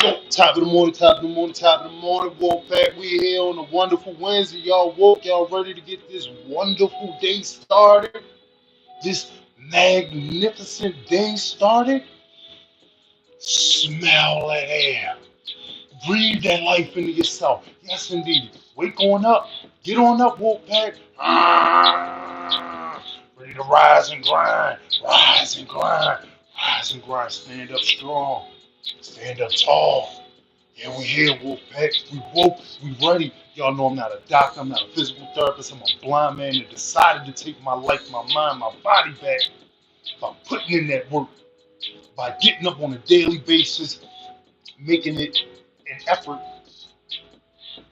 Yo, top of the morning, top of the morning, top of the morning. Woke back. We here on a wonderful Wednesday. Y'all woke, y'all ready to get this wonderful day started? This magnificent day started? Smell that air. Breathe that life into yourself. Yes, indeed. Wake on up. Get on up, woke pack. Ready to rise and grind. Rise and grind. Rise and grind. Stand up strong. Stand up tall. Yeah, we here, Wolfpack. We woke, we ready. Y'all know I'm not a doctor, I'm not a physical therapist, I'm a blind man that decided to take my life, my mind, my body back by putting in that work, by getting up on a daily basis, making it an effort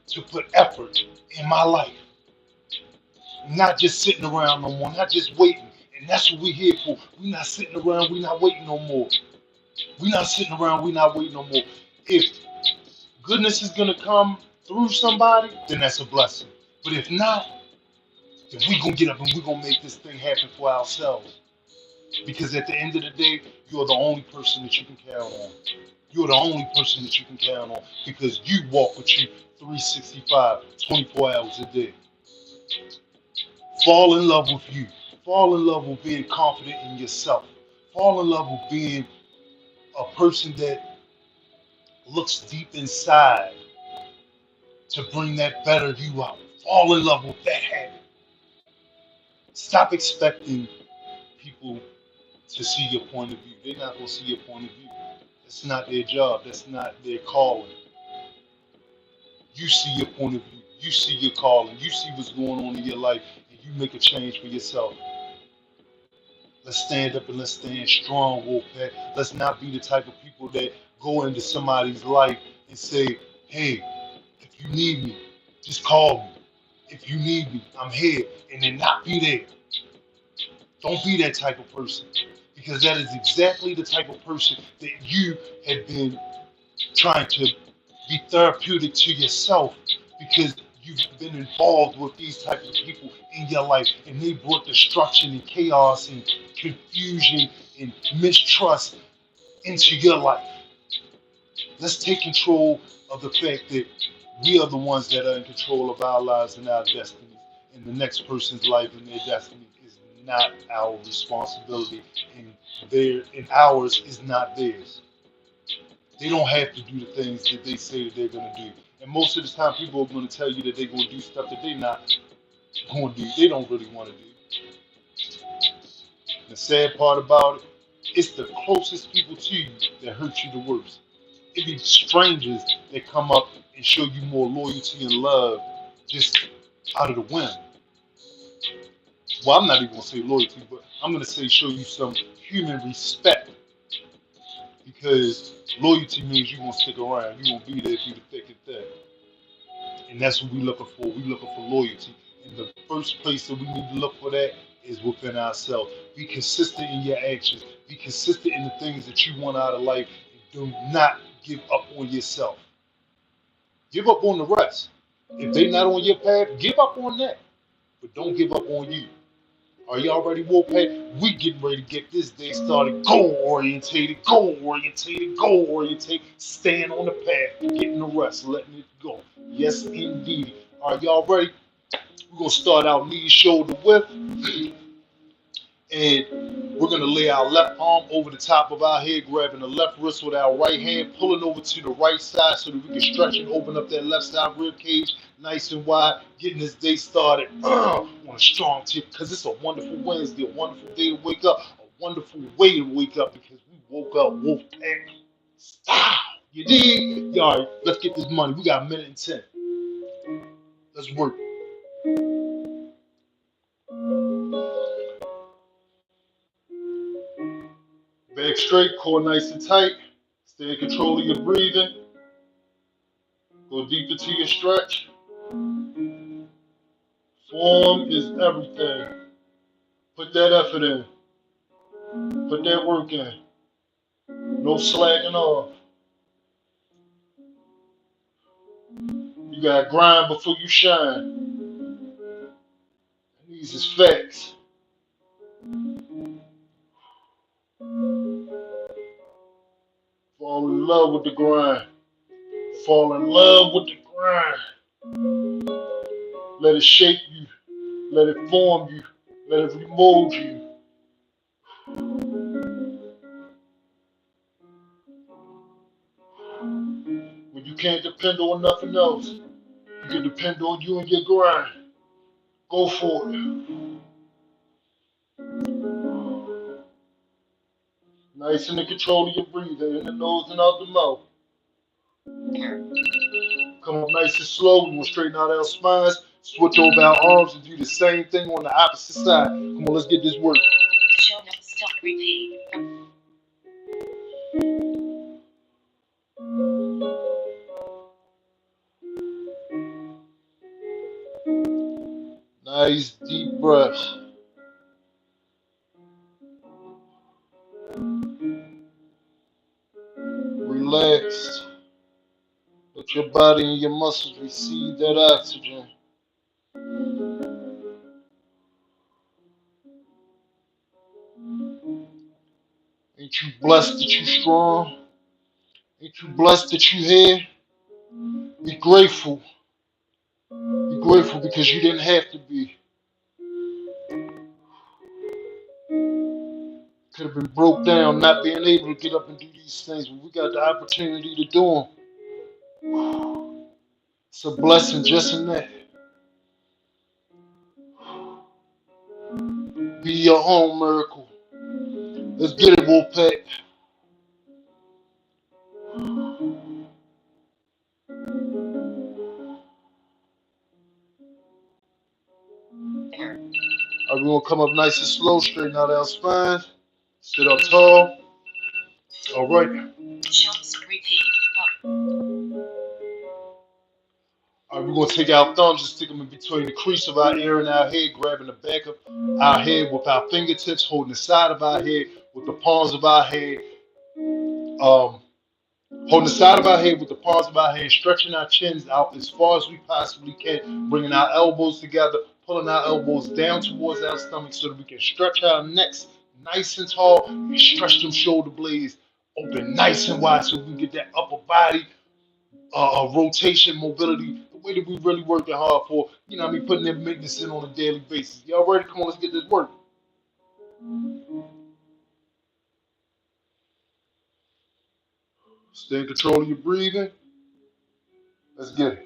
to put effort in my life. Not just sitting around no more, not just waiting. And that's what we here for. We not sitting around, we not waiting no more. We not sitting around, we not waiting no more. If goodness is gonna come through somebody, then that's a blessing. But if not, then we gonna get up and we gonna make this thing happen for ourselves. Because at the end of the day, you're the only person that you can count on. You're the only person that you can count on because you walk with you 365, 24 hours a day. Fall in love with you. Fall in love with being confident in yourself. Fall in love with being a person that looks deep inside to bring that better you out. Fall in love with that habit. Stop expecting people to see your point of view. They're not going to see your point of view. That's not their job. That's not their calling. You see your point of view. You see your calling. You see what's going on in your life, and you make a change for yourself. Let's stand up and let's stand strong, Wolfpack. Let's not be the type of people that go into somebody's life and say, hey, if you need me, just call me. If you need me, I'm here. And then not be there. Don't be that type of person. Because that is exactly the type of person that you have been trying to be therapeutic to yourself because you've been involved with these types of people in your life and they brought destruction and chaos and confusion and mistrust into your life. Let's take control of the fact that we are the ones that are in control of our lives and our destinies, and the next person's life and their destiny is not our responsibility, and ours is not theirs. They don't have to do the things that they say that they're gonna do. And most of the time, people are gonna tell you that they're gonna do stuff that they're not gonna do. They don't really want to do. The sad part about it, it's the closest people to you that hurt you the worst. It be strangers that come up and show you more loyalty and love just out of the whim. Well, I'm not even gonna say loyalty, but I'm gonna say show you some human respect because loyalty means you're gonna stick around. You're gonna be there through the thick and thin. And that's what we're looking for. We're looking for loyalty. And the first place that we need to look for that is within ourselves. Be consistent in your actions. Be consistent in the things that you want out of life. And do not give up on yourself. Give up on the rest. If they're not on your path, give up on that. But don't give up on you. Are y'all ready, Wolfpack? We getting ready to get this day started. Goal orientated, goal orientated, goal orientated. Staying on the path, getting the rest, letting it go. Yes, indeed. Are y'all ready? We're gonna start out knee, shoulder, width, and we're gonna lay our left arm over the top of our head, grabbing the left wrist with our right hand, pulling over to the right side so that we can stretch and open up that left side rib cage nice and wide, getting this day started on a strong tip because it's a wonderful Wednesday, a wonderful day to wake up, a wonderful way to wake up because we woke up Wolfpack style. You dig? Y'all, let's get this money. We got a minute and 10. Let's work. Back straight, core nice and tight. Stay in control of your breathing. Go deeper to your stretch. Form is everything. Put that effort in. Put that work in. No slacking off. You gotta grind before you shine. These is facts. Fall in love with the grind. fall in love with the grind. Let it shape you. Let it form you. Let it remold you. When you can't depend on nothing else, you can depend on you and your grind. Go for it. Nice and in control of your breathing, in the nose and out the mouth. Come up nice and slow. We will straighten out our spines. Switch over our arms and do the same thing on the opposite side. Come on, let's get this work. Show not stop repeat. Nice deep breath. Relax. Let your body and your muscles receive that oxygen. Ain't you blessed that you strong? Ain't you blessed that you here? Be grateful. Be grateful because you didn't have to be. Could have been broke down, not being able to get up and do these things, but we got the opportunity to do them. It's a blessing just in that. Be your own miracle. Let's get it, Wolfpack. Alright, we're gonna come up nice and slow, straighten out our spine. Sit up tall. Alright. Shots repeat. Alright, we're gonna take our thumbs and stick them in between the crease of our ear and our head, grabbing the back of our head with our fingertips, holding the side of our head with the palms of our head. Holding the side of our head with the palms of our hands, stretching our chins out as far as we possibly can, bringing our elbows together, pulling our elbows down towards our stomach so that we can stretch our necks nice and tall and stretch them shoulder blades open nice and wide so we can get that upper body rotation, mobility, the way that we really working hard for, you know what I mean, putting that maintenance in on a daily basis. Y'all ready? Come on, let's get this work. Stay in control of your breathing. Let's get it.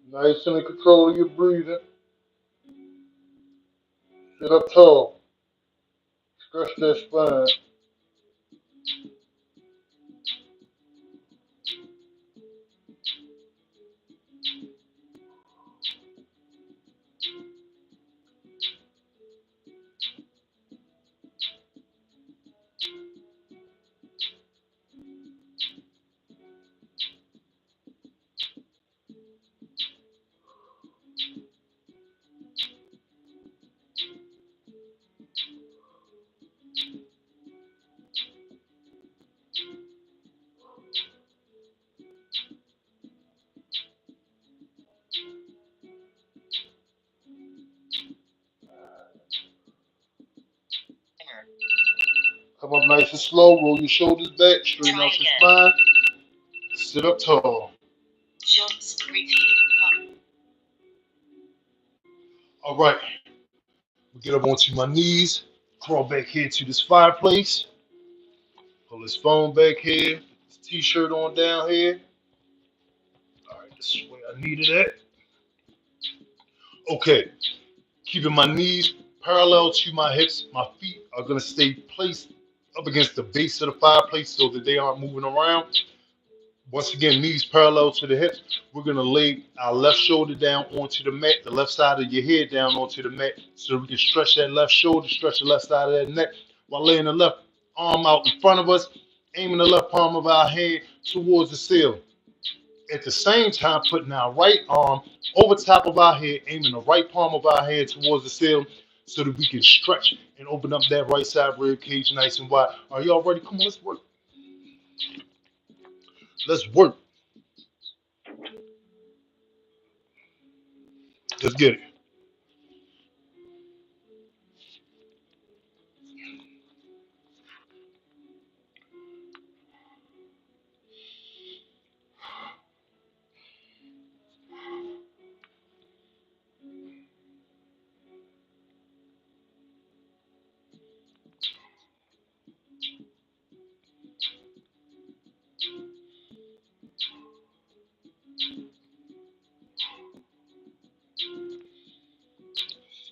Nice and in control of your breathing. Sit up tall. Stretch that spine. Come up nice and slow. Roll your shoulders back. Straighten out your spine. Sit up tall. Shots repeat. All right. We get up onto my knees. Crawl back here to this fireplace. Pull this phone back here. This t-shirt on down here. All right. This is where I needed it. Okay. Keeping my knees parallel to my hips. My feet are going to stay placed up against the base of the fireplace so that they aren't moving around. Once again, knees parallel to the hips. We're going to lay our left shoulder down onto the mat, the left side of your head down onto the mat so we can stretch that left shoulder, stretch the left side of that neck while laying the left arm out in front of us, aiming the left palm of our hand towards the ceiling. At the same time, putting our right arm over top of our head, aiming the right palm of our hand towards the ceiling so that we can stretch and open up that right side rib cage nice and wide. Are y'all ready? Come on, let's work. Let's work. Let's get it.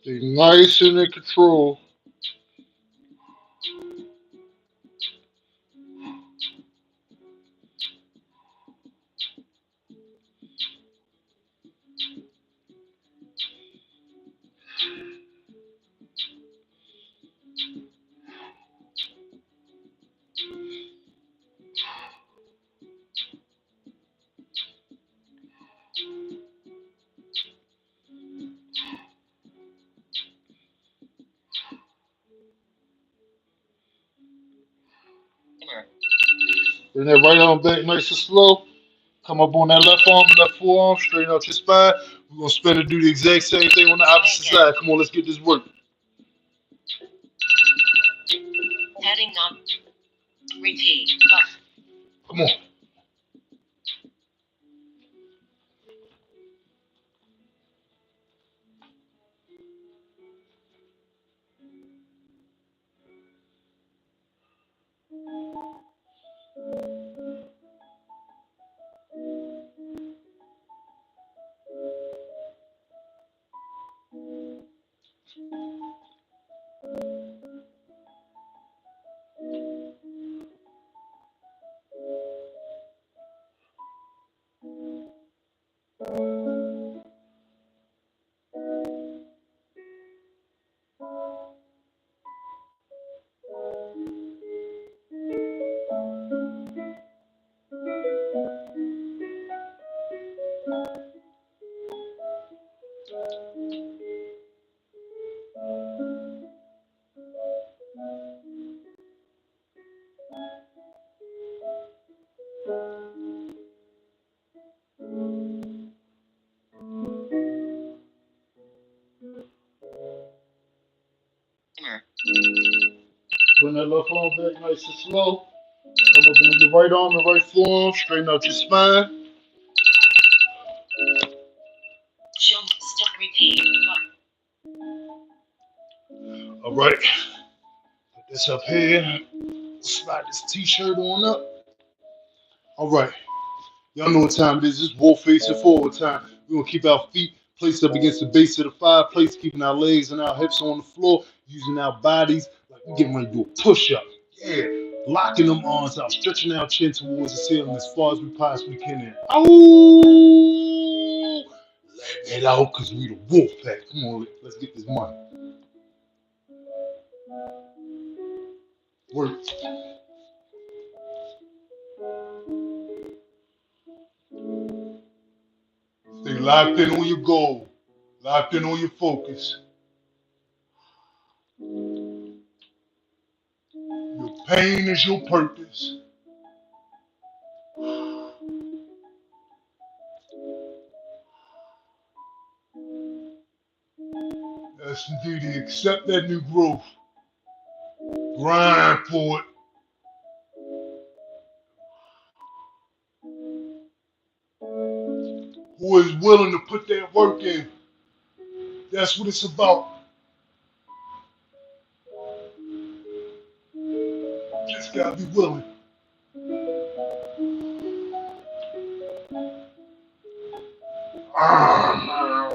Stay nice and in control. Bring that right arm back nice and slow. Come up on that left arm, left forearm, straighten out your spine. We're gonna spin and do the exact same thing on the opposite side. Come on, let's get this work. Heading on. Repeat. Come on. Bring that left arm back nice and slow. Come up on your right arm and right forearm, straighten out your spine. Show. Stop. Repeat. All right. Put this up here. Slide this t-shirt on up. All right. Y'all know what time it is. It's wolf facing forward time. We're gonna keep our feet placed up against the base of the fireplace, keeping our legs and our hips on the floor, using our bodies like we're getting ready to do a push-up. Yeah. Locking them arms out, stretching our chin towards the ceiling as far as we possibly can. And oh, let it out, cause we the wolf pack. Come on, let's get this money. Work. Stay locked in on your goal, locked in on your focus. Your pain is your purpose. Yes, indeed. Accept that new growth. Grind for it. Who is willing to put that work in? That's what it's about. Just gotta be willing.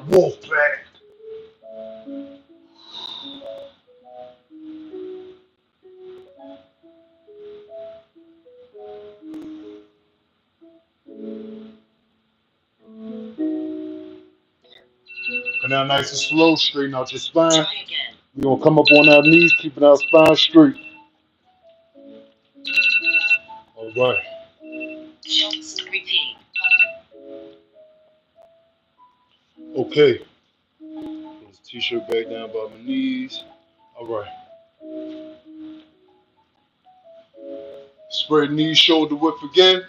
Wolf pack. And now nice and slow, straighten out your spine. Try again. We're gonna come up on our knees, keeping our spine straight. All right. Show. Repeat. Okay. Put this t-shirt back down by my knees. All right. Spread knees, shoulder width again.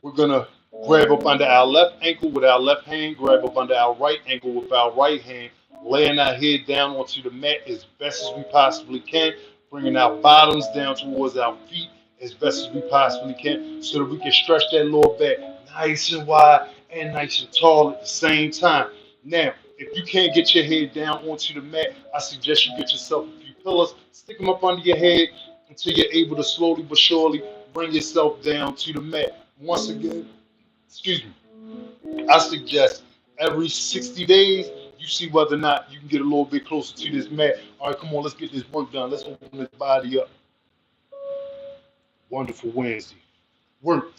We're gonna grab up under our left ankle with our left hand, grab up under our right ankle with our right hand, laying our head down onto the mat as best as we possibly can, bringing our bottoms down towards our feet as best as we possibly can, so that we can stretch that lower back nice and wide and nice and tall at the same time. Now, if you can't get your head down onto the mat, I suggest you get yourself a few pillows, stick them up under your head until you're able to slowly but surely bring yourself down to the mat. Once again, excuse me, I suggest every 60 days You see whether or not you can get a little bit closer to this mat. All right, come on, let's get this work done. Let's open this body up. Wonderful Wednesday. Work.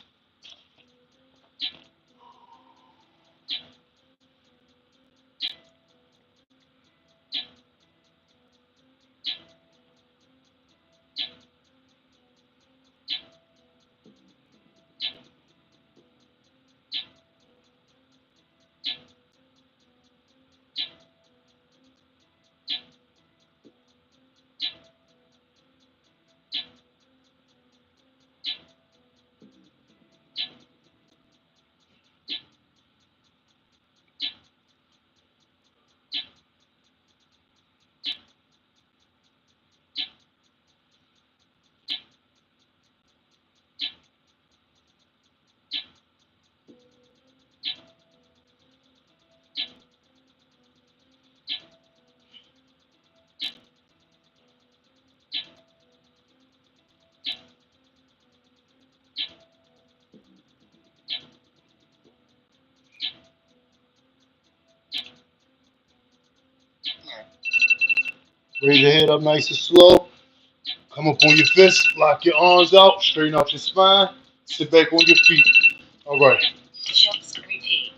Raise your head up nice and slow. Come up on your fists. Lock your arms out. Straighten out your spine. Sit back on your feet. All right. Push-ups. Repeat.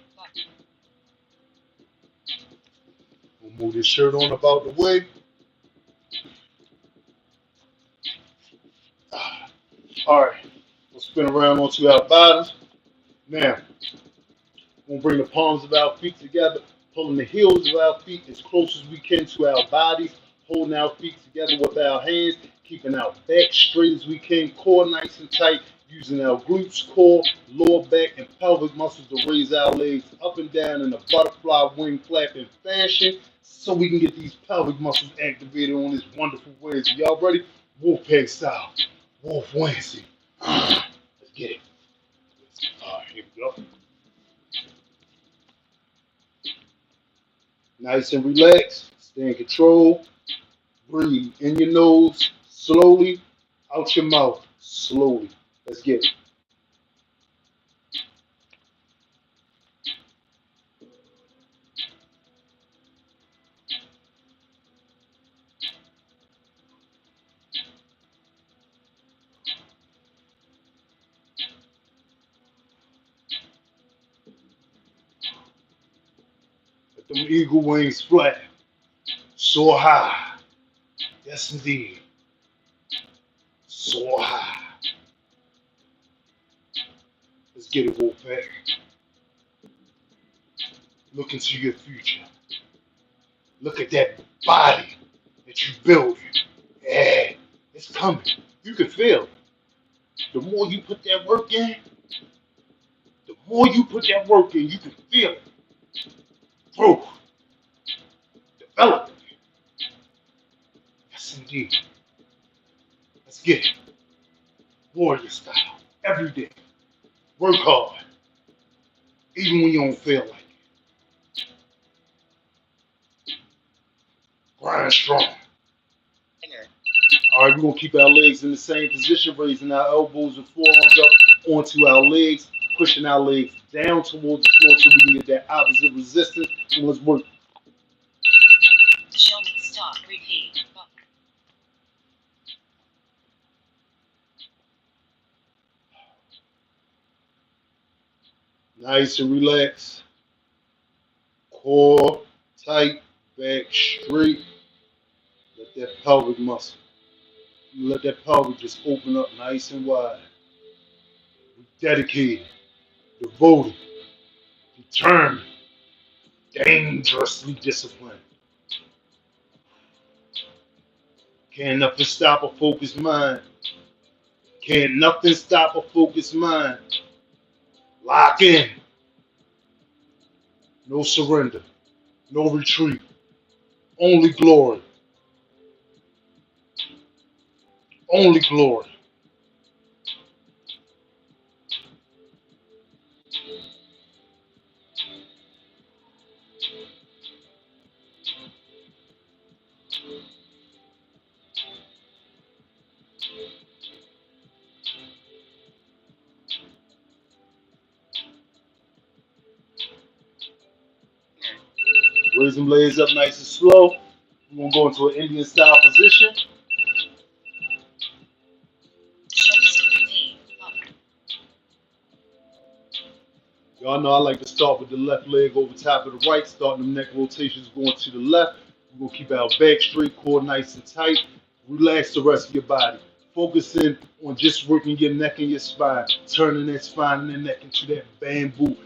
We'll move this shirt on about the way. All right. We'll spin around onto our bottoms. Now, we'll bring the palms of our feet together, pulling the heels of our feet as close as we can to our bodies, holding our feet together with our hands, keeping our back straight as we can, core nice and tight, using our glutes, core, lower back, and pelvic muscles to raise our legs up and down in a butterfly wing flapping fashion so we can get these pelvic muscles activated on this wonderful Wednesday. Y'all ready? Wolfpack style. Wolf Wednesday. Let's get it. All right, here we go. Nice and relaxed. Stay in control. Breathe in your nose slowly, out your mouth slowly. Let's get it. Let them eagle wings flat. Soar high. Yes, indeed. Soar high. Let's get it, Wolfpack. Look into your future. Look at that body that you built. Yeah, it's coming. You can feel it. The more you put that work in, the more you put that work in, you can feel it. Growth, development. Yes, indeed. Let's get it. Warrior style. Every day. Work hard. Even when you don't feel like it. Grind strong. All right, we're going to keep our legs in the same position, raising our elbows and forearms up onto our legs, pushing our legs down towards the floor so we can get that opposite resistance. So let's work. Show me. Stop. Repeat. Nice and relaxed. Core tight, back straight. Let that pelvic muscle, let that pelvic just open up nice and wide. Dedicated, devoted, determined, dangerously disciplined. Can't nothing stop a focused mind. Can't nothing stop a focused mind. Lock in. No surrender. No retreat. Only glory. Only glory. Raise them legs up nice and slow. We're gonna go into an Indian style position. Push-ups. Repeat. Up. Y'all know I like to start with the left leg over top of the right, starting the neck rotations going to the left. We're gonna keep our back straight, core nice and tight. Relax the rest of your body. Focusing on just working your neck and your spine, turning that spine and the neck into that bamboo,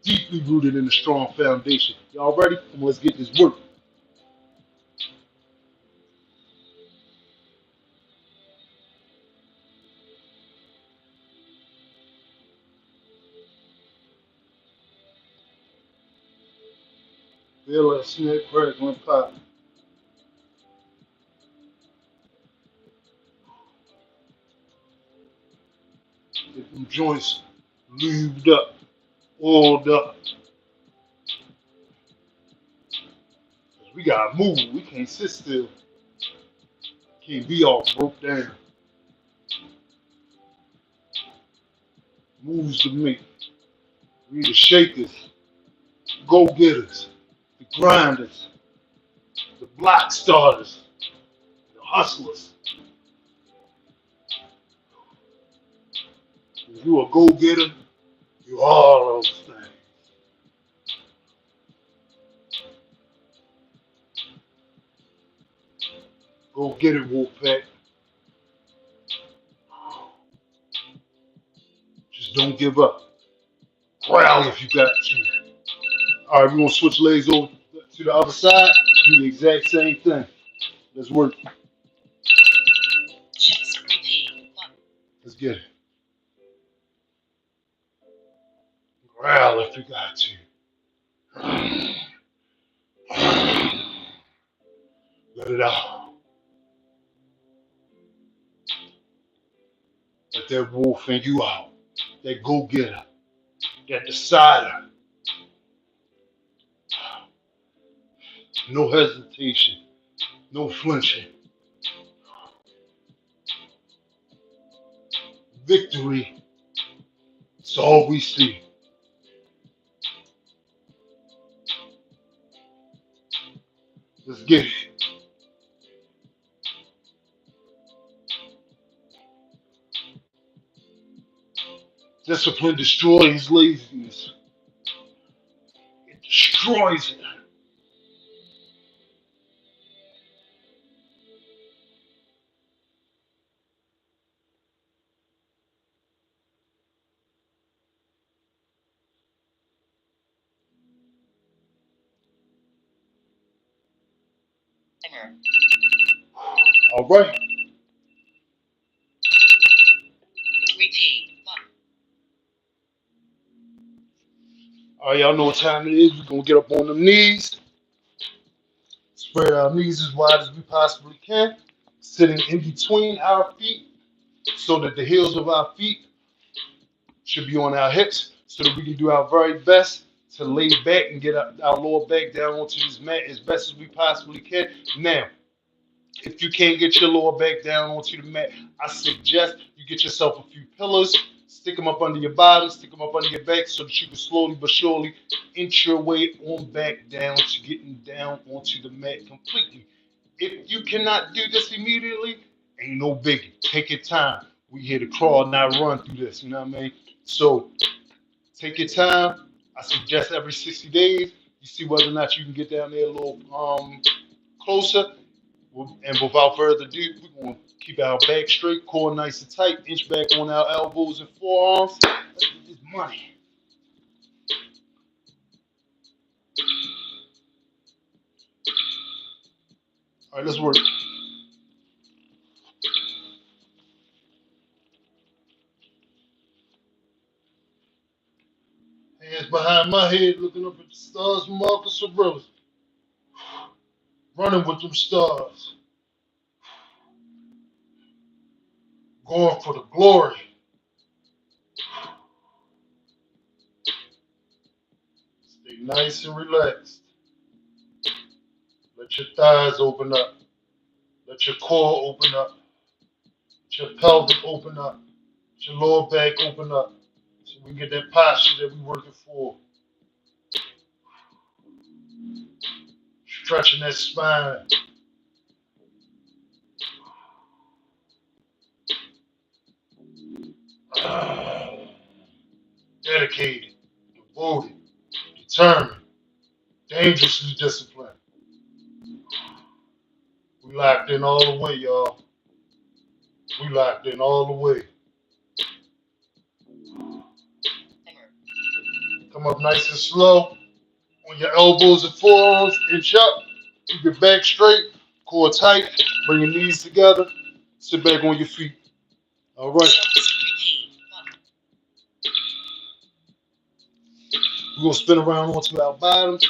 deeply rooted in a strong foundation. Y'all ready? Come on, let's get this work. Feel that snap, crackle, and pop. Get them joints lubed up, oiled up. We gotta move. We can't sit still. Can't be all broke down. Moves to me. We the shakers, go getters, the grinders, the block starters, the hustlers. If you a go getter, you all those things. Go get it, Wolfpack. Just don't give up. Growl if you got to. All right, we're gonna switch legs over to the other side. Do the exact same thing. Let's work. Push-ups. Repeat. Up. Let's get it. Growl if you got to. Let it out. Let that wolf in you out. That go getter. That decider. No hesitation. No flinching. Victory. It's all we see. Let's get it. Discipline destroys laziness. It destroys it. Timer. All right. Repeat. Up. All right, y'all know what time it is. We're gonna get up on them knees. Spread our knees as wide as we possibly can. Sitting in between our feet so that the heels of our feet should be on our hips so that we can do our very best to lay back and get our lower back down onto this mat as best as we possibly can. Now, if you can't get your lower back down onto the mat, I suggest you get yourself a few pillows, stick them up under your body, stick them up under your back so that you can slowly but surely inch your way on back down to getting down onto the mat completely. If you cannot do this immediately, ain't no biggie. Take your time. We here to crawl, not run through this. You know what I mean? So take your time. I suggest every 60 days, you see whether or not you can get down there a little closer. And without further ado, we're going to keep our back straight, core nice and tight, inch back on our elbows and forearms. Let's get this money. All right, let's work. Hands behind my head, looking up at the stars, Marcus Aurelius. Running with them stars. Going for the glory. Stay nice and relaxed. Let your thighs open up. Let your core open up. Let your pelvic open up. Let your lower back open up. So we get that posture that we're working for. Stretching that spine. Ah, dedicated, devoted, determined, dangerously disciplined. We locked in all the way, y'all. We locked in all the way. Timer. Come up nice and slow. On your elbows and forearms, inch up. Keep your back straight, core tight. Bring your knees together. Sit back on your feet. All right. Repeat. Button. We're going to spin around onto our bottoms.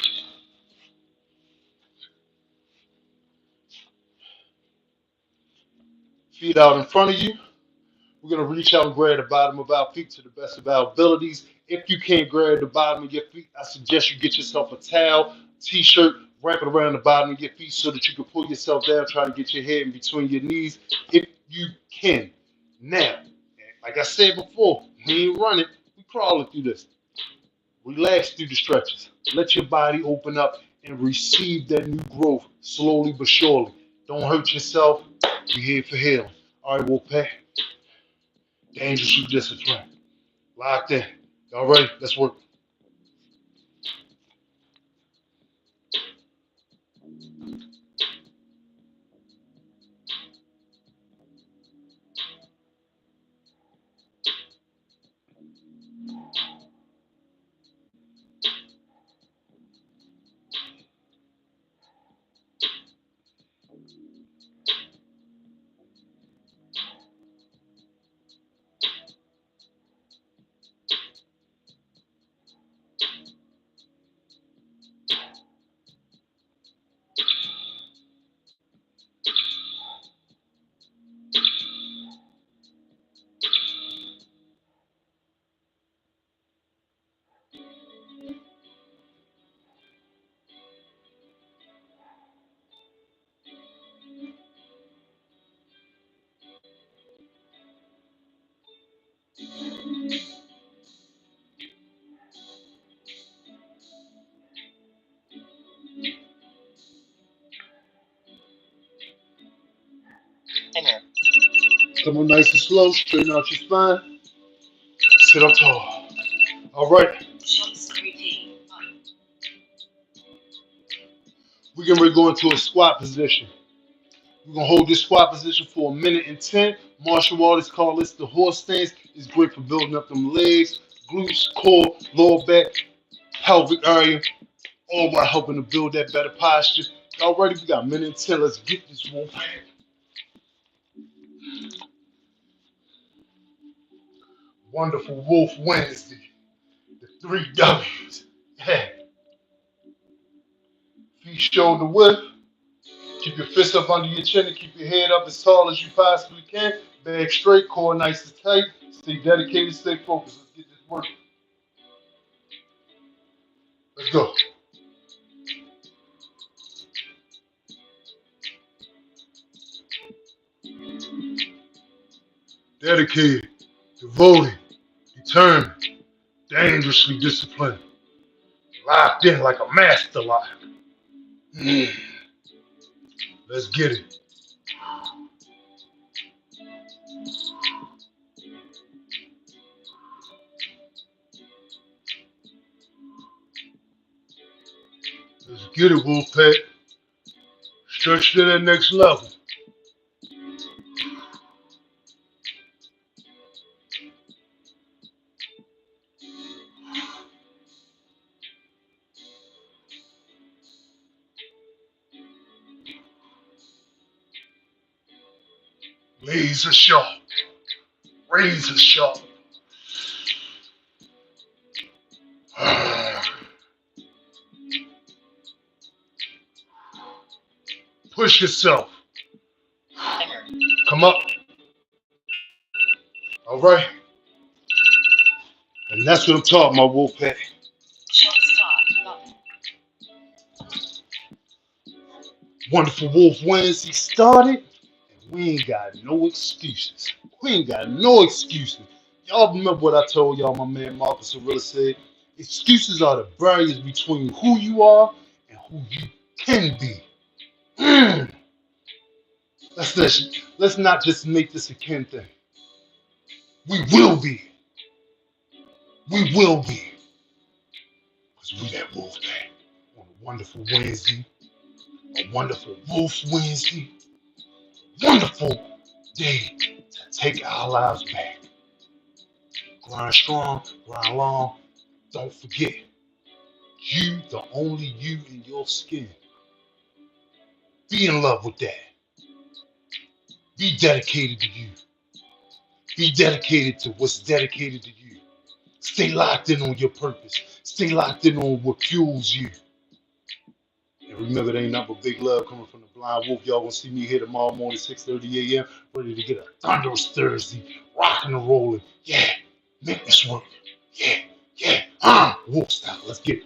Feet out in front of you. We're going to reach out and grab the bottom of our feet to the best of our abilities. If you can't grab the bottom of your feet, I suggest you get yourself a towel, t-shirt, wrap it around the bottom of your feet so that you can pull yourself down, trying to get your head in between your knees if you can. Now, like I said before, we ain't running, we crawling through this. Relax through the stretches. Let your body open up and receive that new growth slowly but surely. Don't hurt yourself. We're here for healing. All right, Wolfpack. Dangerously disciplined. Locked in. Y'all ready? Let's work. Timer. Come on nice and slow. Straighten out your spine. Sit up tall. All right. Shots. Repeat. Button. We're going to go into a squat position. We're going to hold this squat position for 1:10. Martial artists call this the horse stance. It's great for building up them legs, glutes, core, lower back, pelvic area, all while helping to build that better posture. Y'all ready? We got 1:10. Let's get this one. Wonderful Wolf Wednesday. The 3 W's. Yeah. Feet shoulder width. Keep your fists up under your chin and keep your head up as tall as you possibly can. Back straight, core nice and tight. Stay dedicated, stay focused. Let's get this work. Let's go. Dedicated, devoted, determined, dangerously disciplined. Locked in like a master lock. Let's get it. Let's get it, Wolfpack. Stretch to that next level. Laser sharp. Razor sharp. Push yourself. Timer. Come up. All right. And that's what I'm talking about, Wolfpack. Shot start. Button. Wonderful Wolf Wednesday started, and we ain't got no excuses. We ain't got no excuses. Y'all remember what I told y'all, my man Marcus Aurelius said? Excuses are the barriers between who you are and who you can be. Mm. Let's not just make this a can thing. We will be. We will be. Because we that wolf pack on a wonderful Wednesday, a wonderful Wolf Wednesday, wonderful day to take our lives back. Grind strong, grind long. Don't forget, you, the only you in your skin. Be in love with that. Be dedicated to you. Be dedicated to what's dedicated to you. Stay locked in on your purpose. Stay locked in on what fuels you. And remember, there ain't nothing but big love coming from the Blind Wolf. Y'all gonna see me here tomorrow morning, 6:30 a.m., ready to get a thunderous Thursday, rocking and rolling. Yeah, make this work. Yeah, yeah. Wolf style. Let's get it.